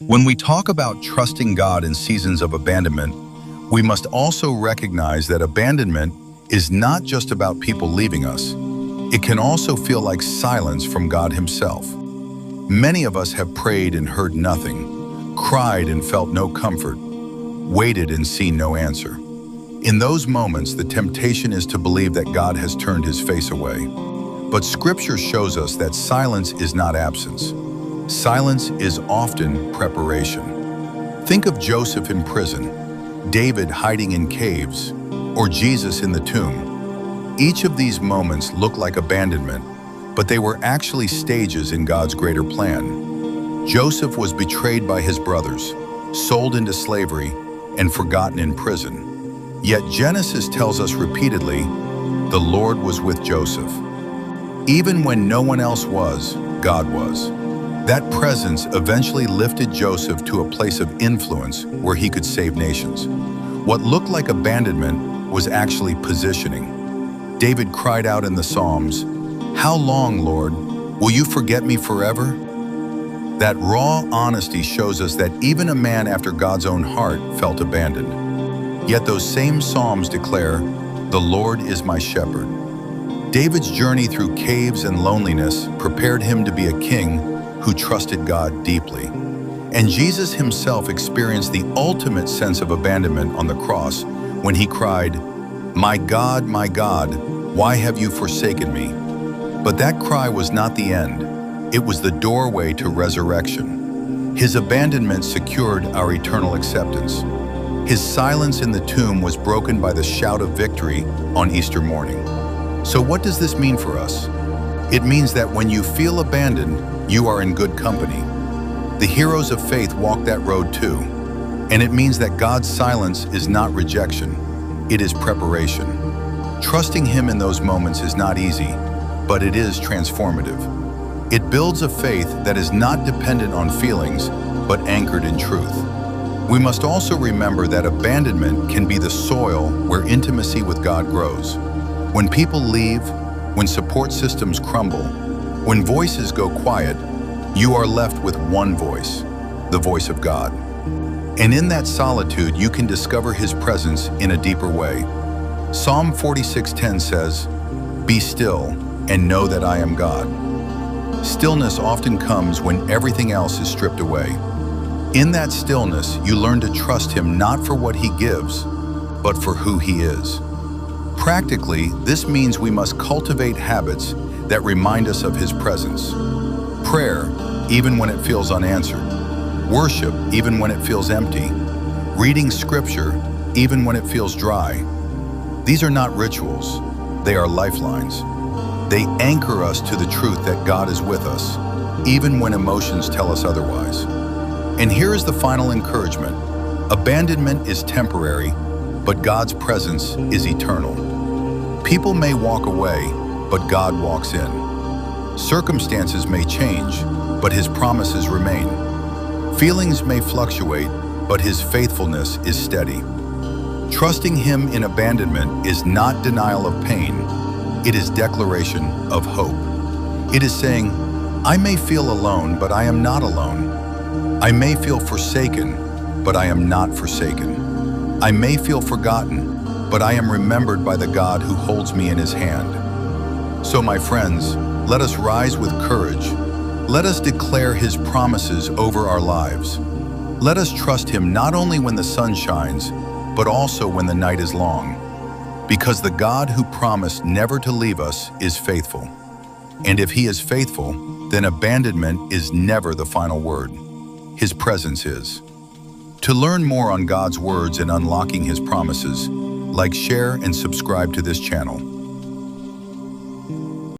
When we talk about trusting God in seasons of abandonment, we must also recognize that abandonment is not just about people leaving us. It can also feel like silence from God Himself. Many of us have prayed and heard nothing, cried and felt no comfort, waited and seen no answer. In those moments, the temptation is to believe that God has turned His face away. But Scripture shows us that silence is not absence. Silence is often preparation. Think of Joseph in prison, David hiding in caves, or Jesus in the tomb. Each of these moments look like abandonment, but they were actually stages in God's greater plan. Joseph was betrayed by his brothers, sold into slavery, and forgotten in prison. Yet Genesis tells us repeatedly, the Lord was with Joseph. Even when no one else was, God was. That presence eventually lifted Joseph to a place of influence where he could save nations. What looked like abandonment was actually positioning. David cried out in the Psalms, "How long, Lord? Will you forget me forever?" That raw honesty shows us that even a man after God's own heart felt abandoned. Yet those same Psalms declare, "The Lord is my shepherd." David's journey through caves and loneliness prepared him to be a king who trusted God deeply. And Jesus Himself experienced the ultimate sense of abandonment on the cross when He cried, my God, why have you forsaken me?" But that cry was not the end. It was the doorway to resurrection. His abandonment secured our eternal acceptance. His silence in the tomb was broken by the shout of victory on Easter morning. So what does this mean for us? It means that when you feel abandoned, you are in good company. The heroes of faith walked that road too. And it means that God's silence is not rejection, it is preparation. Trusting Him in those moments is not easy, but it is transformative. It builds a faith that is not dependent on feelings, but anchored in truth. We must also remember that abandonment can be the soil where intimacy with God grows. When people leave, when support systems crumble, when voices go quiet, you are left with one voice, the voice of God. And in that solitude, you can discover His presence in a deeper way. Psalm 46:10 says, "Be still and know that I am God." Stillness often comes when everything else is stripped away. In that stillness, you learn to trust Him not for what He gives, but for who He is. Practically, this means we must cultivate habits that remind us of His presence. Prayer, even when it feels unanswered. Worship, even when it feels empty. Reading Scripture, even when it feels dry. These are not rituals, they are lifelines. They anchor us to the truth that God is with us, even when emotions tell us otherwise. And here is the final encouragement. Abandonment is temporary, but God's presence is eternal. People may walk away, but God walks in. Circumstances may change, but His promises remain. Feelings may fluctuate, but His faithfulness is steady. Trusting Him in abandonment is not denial of pain, it is declaration of hope. It is saying, I may feel alone, but I am not alone. I may feel forsaken, but I am not forsaken. I may feel forgotten, but I am remembered by the God who holds me in His hand. So my friends, let us rise with courage. Let us declare His promises over our lives. Let us trust Him not only when the sun shines, but also when the night is long. Because the God who promised never to leave us is faithful. And if He is faithful, then abandonment is never the final word. His presence is. To learn more on God's words and unlocking His promises, like, share, and subscribe to this channel.